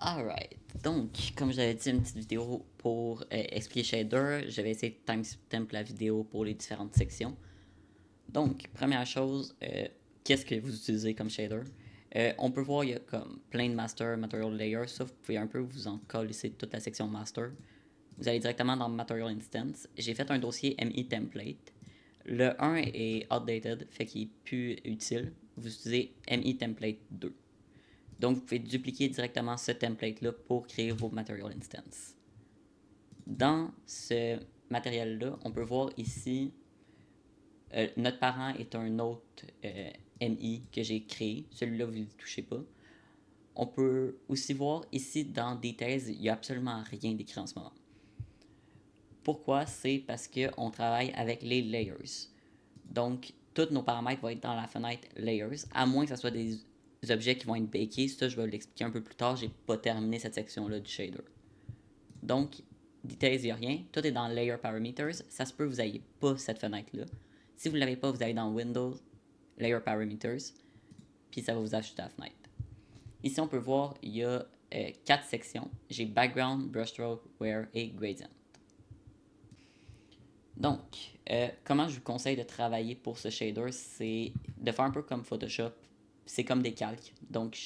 Alright. Donc, comme j'avais dit, une petite vidéo pour expliquer Shader. Je vais essayer de timestamp la vidéo pour les différentes sections. Donc, première chose, qu'est-ce que vous utilisez comme shader? On peut voir, il y a comme plein de master, material layers. Ça, vous pouvez un peu vous en coller toute la section master. Vous allez directement dans Material Instance. J'ai fait un dossier MI Template. Le 1 est outdated, fait qu'il est plus utile. Vous utilisez MI Template 2. Donc, vous pouvez dupliquer directement ce template-là pour créer vos Material Instance. Dans ce matériel-là, on peut voir ici, notre parent est un autre MI que j'ai créé. Celui-là, vous ne le touchez pas. On peut aussi voir ici dans Details, il n'y a absolument rien d'écrit en ce moment. Pourquoi? C'est parce qu'on travaille avec les layers. Donc, tous nos paramètres vont être dans la fenêtre Layers, à moins que ce soit des objets qui vont être bakés. Ça, je vais l'expliquer un peu plus tard. J'ai pas terminé cette section-là du shader. Donc, Details, il n'y a rien. Tout est dans Layer Parameters. Ça se peut que vous n'ayez pas cette fenêtre-là. Si vous ne l'avez pas, vous allez dans Windows, Layer Parameters, puis ça va vous ajouter la fenêtre. Ici, on peut voir, il y a 4 sections. J'ai Background, Brushstroke, Wear et Gradient. Donc, comment je vous conseille de travailler pour ce shader, c'est de faire un peu comme Photoshop. C'est comme des calques. Donc,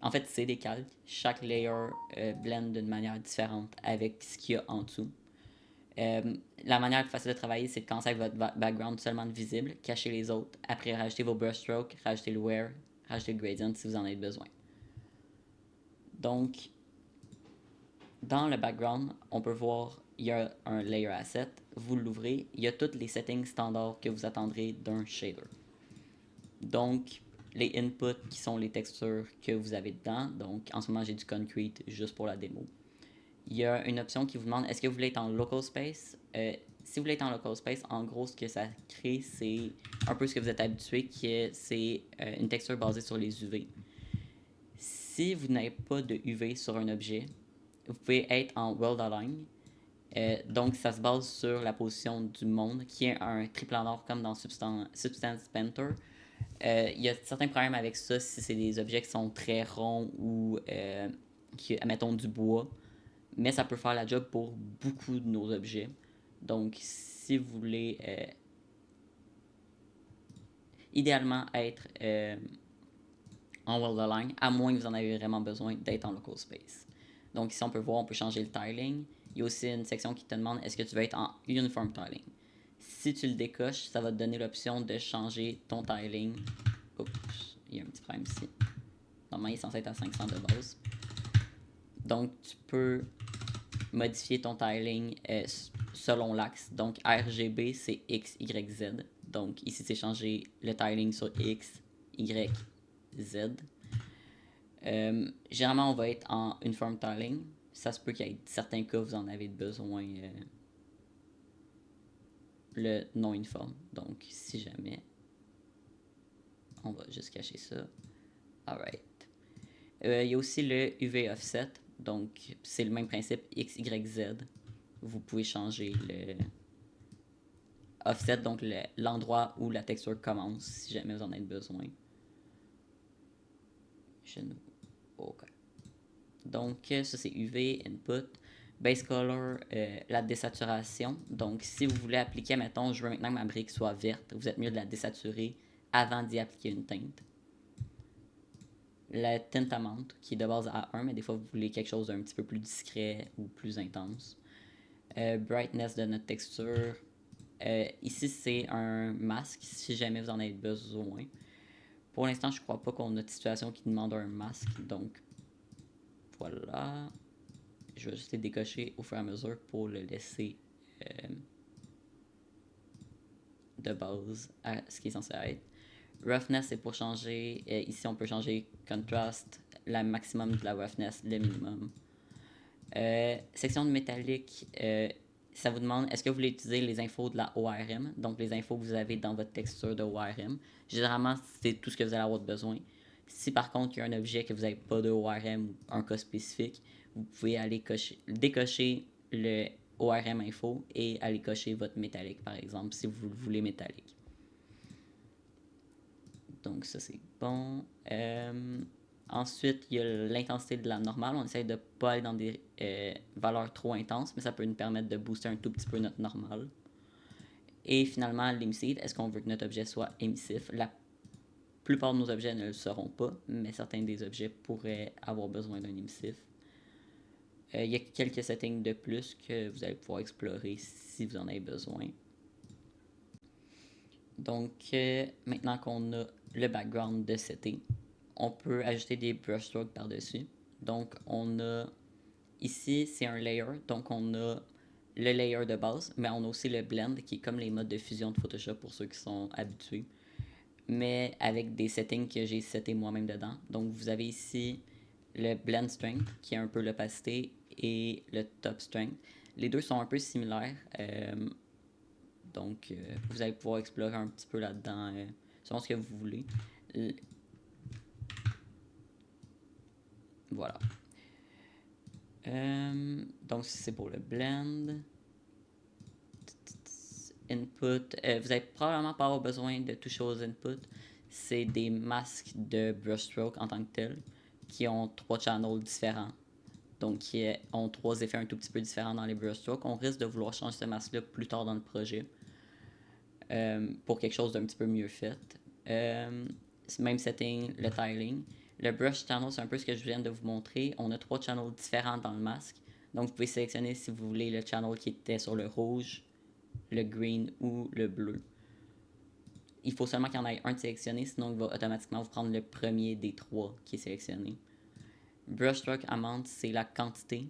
en fait, c'est des calques. Chaque layer blend d'une manière différente avec ce qu'il y a en dessous. La manière facile de travailler, c'est de commencer avec votre background seulement visible, cacher les autres. Après, rajouter vos brushstrokes, rajouter le wear, rajouter le gradient si vous en avez besoin. Donc, dans le background, on peut voir, il y a un layer asset. Vous l'ouvrez, il y a tous les settings standards que vous attendrez d'un shader. Donc, les inputs qui sont les textures que vous avez dedans. Donc, en ce moment, j'ai du concrete juste pour la démo. Il y a une option qui vous demande est-ce que vous voulez être en local space. Si vous voulez être en local space, en gros, ce que ça crée, c'est un peu ce que vous êtes habitué, qui est c'est une texture basée sur les UV. Si vous n'avez pas de UV sur un objet, vous pouvez être en world align. Donc, ça se base sur la position du monde, qui est un triple en or comme dans Substance Painter. Il y a certains problèmes avec ça si c'est des objets qui sont très ronds ou qui, admettons, du bois. Mais ça peut faire la job pour beaucoup de nos objets. Donc, si vous voulez idéalement être en world align, à moins que vous en ayez vraiment besoin d'être en local space. Donc ici on peut voir, on peut changer le tiling. Il y a aussi une section qui te demande est-ce que tu veux être en uniform tiling. Si tu le décoches, ça va te donner l'option de changer ton tiling. Oups, il y a un petit problème ici. Normalement il est censé être à 500 de base. Donc tu peux modifier ton tiling selon l'axe. Donc RGB c'est X, Y, Z. Donc ici c'est changer le tiling sur X, Y, Z. Généralement, on va être en uniform tiling. Ça se peut qu'il y ait certains cas où vous en avez besoin le non uniforme. Donc, si jamais, on va juste cacher ça. Alright. Il y a aussi le UV offset. Donc, c'est le même principe X, Y, Z. Vous pouvez changer le offset, donc l'endroit où la texture commence, si jamais vous en avez besoin. Ok. Donc, ça c'est UV, input. Base color, la désaturation. Donc, si vous voulez appliquer, mettons, je veux maintenant que ma brique soit verte, vous êtes mieux de la désaturer avant d'y appliquer une teinte. La tint amount, qui est de base à 1, mais des fois vous voulez quelque chose d'un petit peu plus discret ou plus intense. Brightness de notre texture. Ici, c'est un masque, si jamais vous en avez besoin. Pour l'instant, je crois pas qu'on a de situation qui demande un masque, donc voilà. Je vais juste les décocher au fur et à mesure pour le laisser de base à ce qui est censé être. Roughness, c'est pour changer. Ici, on peut changer contrast, la maximum de la roughness, le minimum. Section de métallique, ça vous demande est-ce que vous voulez utiliser les infos de la ORM, donc les infos que vous avez dans votre texture de ORM. Généralement, c'est tout ce que vous allez avoir besoin. Si par contre il y a un objet que vous n'avez pas de ORM ou un cas spécifique, vous pouvez aller décocher le ORM info et aller cocher votre métallique par exemple si vous le voulez métallique. Donc ça c'est bon. Ensuite, il y a l'intensité de la normale. On essaye de ne pas aller dans des valeurs trop intenses, mais ça peut nous permettre de booster un tout petit peu notre normale. Et finalement, l'emissive, est-ce qu'on veut que notre objet soit émissif? La plupart de nos objets ne le seront pas, mais certains des objets pourraient avoir besoin d'un émissif. Il y a quelques settings de plus que vous allez pouvoir explorer si vous en avez besoin. Donc, maintenant qu'on a le background de setting, on peut ajouter des brushstrokes par-dessus. Donc, on a ici, c'est un layer. Donc, on a le layer de base, mais on a aussi le blend qui est comme les modes de fusion de Photoshop pour ceux qui sont habitués, mais avec des settings que j'ai setés moi-même dedans. Donc, vous avez ici le blend strength qui est un peu l'opacité et le top strength. Les deux sont un peu similaires. Donc, vous allez pouvoir explorer un petit peu là-dedans selon ce que vous voulez. Voilà. Donc, c'est pour le blend. Input. Vous n'allez probablement pas avoir besoin de toucher aux inputs. C'est des masques de brushstroke en tant que tel qui ont 3 channels différents. Donc, qui ont 3 effets un tout petit peu différents dans les brushstrokes. On risque de vouloir changer ce masque-là plus tard dans le projet pour quelque chose d'un petit peu mieux fait. Même setting, le tiling. Le brush channel, c'est un peu ce que je viens de vous montrer. On a 3 channels différents dans le masque. Donc, vous pouvez sélectionner si vous voulez le channel qui était sur le rouge, le green ou le bleu. Il faut seulement qu'il y en ait un de sélectionné, sinon il va automatiquement vous prendre le premier des 3 qui est sélectionné. Brushstroke amount, c'est la quantité.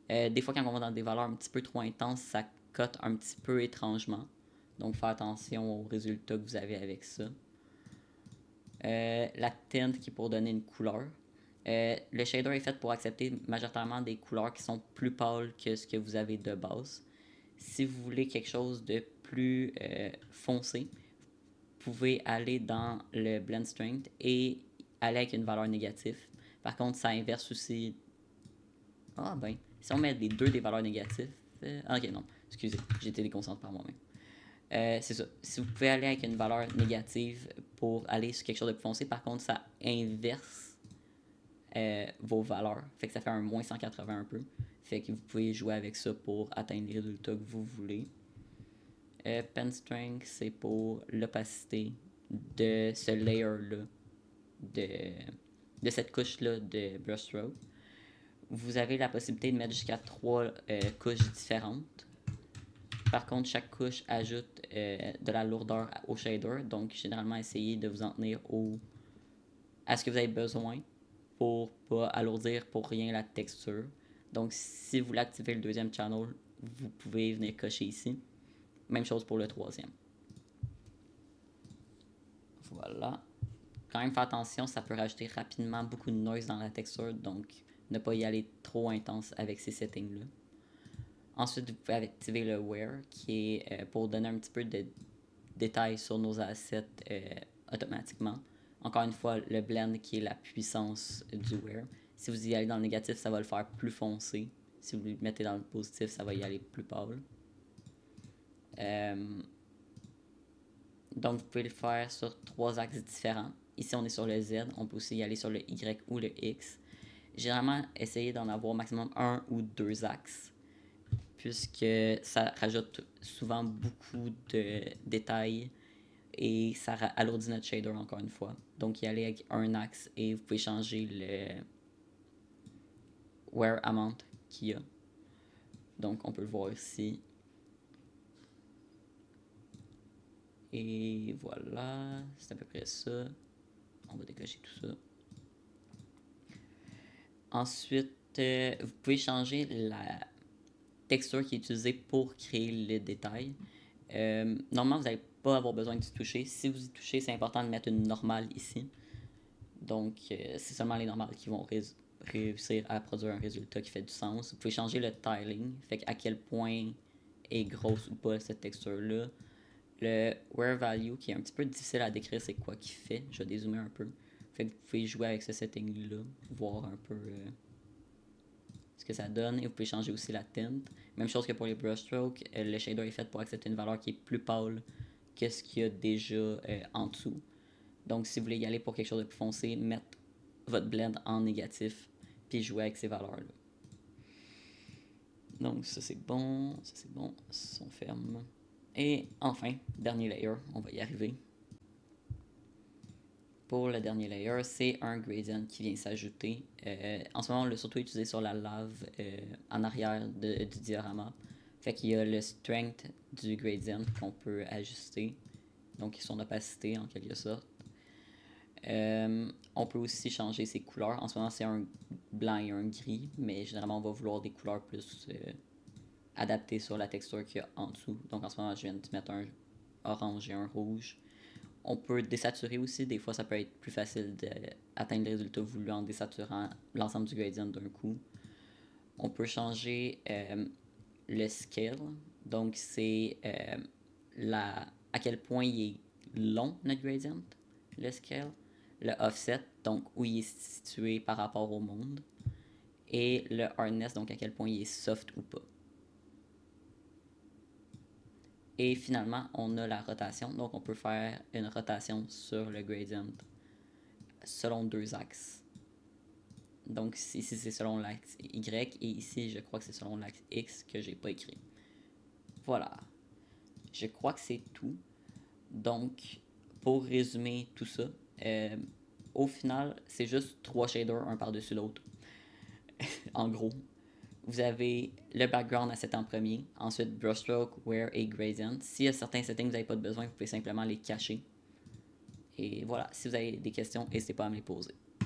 Des fois, quand on va dans des valeurs un petit peu trop intenses, ça cote un petit peu étrangement. Donc, faites attention aux résultats que vous avez avec ça. La tinte qui est pour donner une couleur. Le shader est fait pour accepter majoritairement des couleurs qui sont plus pâles que ce que vous avez de base. Si vous voulez quelque chose de plus foncé, vous pouvez aller dans le blend strength et aller avec une valeur négative. Par contre, ça inverse aussi. Ah ben, si on met les deux des valeurs négatives. Ok, non, excusez, j'ai été déconcentré par moi-même. C'est ça. Si vous pouvez aller avec une valeur négative pour aller sur quelque chose de plus foncé, par contre, ça inverse vos valeurs. Fait que ça fait un moins 180 un peu. Fait que vous pouvez jouer avec ça pour atteindre les résultats que vous voulez. Pen strength, c'est pour l'opacité de ce layer-là, de cette couche-là de brushstroke. Vous avez la possibilité de mettre jusqu'à 3 couches différentes. Par contre, chaque couche ajoute de la lourdeur au shader. Donc, généralement, essayez de vous en tenir à ce que vous avez besoin pour pas alourdir pour rien la texture. Donc, si vous voulez activer le deuxième channel, vous pouvez venir cocher ici. Même chose pour le troisième. Voilà. Quand même, faire attention, ça peut rajouter rapidement beaucoup de noise dans la texture. Donc, ne pas y aller trop intense avec ces settings-là. Ensuite, vous pouvez activer le Wear, qui est pour donner un petit peu de détails sur nos assets automatiquement. Encore une fois, le blend qui est la puissance du Wear. Si vous y allez dans le négatif, ça va le faire plus foncé. Si vous le mettez dans le positif, ça va y aller plus pâle. Donc, vous pouvez le faire sur 3 axes différents. Ici, on est sur le Z. On peut aussi y aller sur le Y ou le X. Généralement, essayez d'en avoir maximum 1 ou 2 axes, puisque ça rajoute souvent beaucoup de détails et ça alourdit notre shader encore une fois. Donc, y aller avec un axe et vous pouvez changer le wear amount qu'il y a. Donc, on peut le voir ici. Et voilà, c'est à peu près ça. On va décocher tout ça. Ensuite, vous pouvez changer la texture qui est utilisée pour créer les détails. Normalement, vous n'allez pas avoir besoin d'y toucher. Si vous y touchez, c'est important de mettre une normale ici. Donc, c'est seulement les normales qui vont réussir à produire un résultat qui fait du sens. Vous pouvez changer le tiling, fait à quel point est grosse ou pas cette texture-là. Le wear value, qui est un petit peu difficile à décrire, c'est quoi qu'il fait. Je vais dézoomer un peu. Fait que vous pouvez jouer avec ce setting-là, voir un peu ce que ça donne. Et vous pouvez changer aussi la tinte. Même chose que pour les brushstrokes, le shader est fait pour accepter une valeur qui est plus pâle que ce qu'il y a déjà en dessous. Donc, si vous voulez y aller pour quelque chose de plus foncé, mettre votre blend en négatif, puis jouer avec ces valeurs-là. Donc ça c'est bon, ça on ferme. Et enfin, dernier layer, on va y arriver. Pour le dernier layer, c'est un gradient qui vient s'ajouter. En ce moment, on l'a surtout utilisé sur la lave en arrière du diorama. Fait qu'il y a le strength du gradient qu'on peut ajuster, donc son opacité en quelque sorte. On peut aussi changer ses couleurs. En ce moment, c'est un blanc et un gris, mais généralement, on va vouloir des couleurs plus adaptées sur la texture qu'il y a en dessous. Donc en ce moment, je viens de mettre un orange et un rouge. On peut désaturer aussi. Des fois, ça peut être plus facile d'atteindre le résultat voulu en désaturant l'ensemble du gradient d'un coup. On peut changer le scale. Donc, c'est à quel point il est long, notre gradient, le scale. Le offset, donc où il est situé par rapport au monde. Et le hardness, donc à quel point il est soft ou pas. Et finalement, on a la rotation. Donc, on peut faire une rotation sur le gradient selon deux axes. Donc, ici, c'est selon l'axe Y. Et ici, je crois que c'est selon l'axe X que j'ai pas écrit. Voilà. Je crois que c'est tout. Donc, pour résumer tout ça, au final, c'est juste 3 shaders, un par-dessus l'autre. En gros. Vous avez le background à set en premier, ensuite brushstroke, wear et gradient. S'il y a certains settings que vous n'avez pas de besoin, vous pouvez simplement les cacher. Et voilà, si vous avez des questions, n'hésitez pas à me les poser.